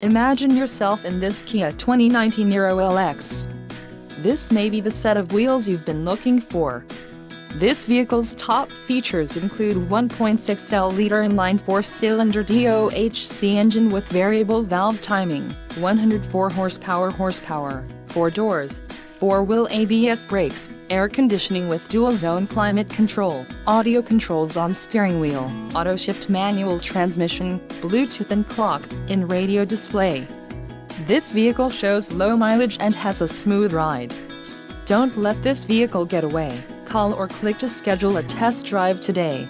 Imagine yourself in this Kia 2019 Niro LX. This may be the set of wheels you've been looking for. This vehicle's top features include 1.6L inline 4-cylinder DOHC engine with variable valve timing, 104 horsepower, 4 doors, 4-wheel ABS brakes, air conditioning with dual-zone climate control, audio controls on steering wheel, auto-shift manual transmission, Bluetooth and clock-in radio display. This vehicle shows low mileage and has a smooth ride. Don't let this vehicle get away. Call or click to schedule a test drive today.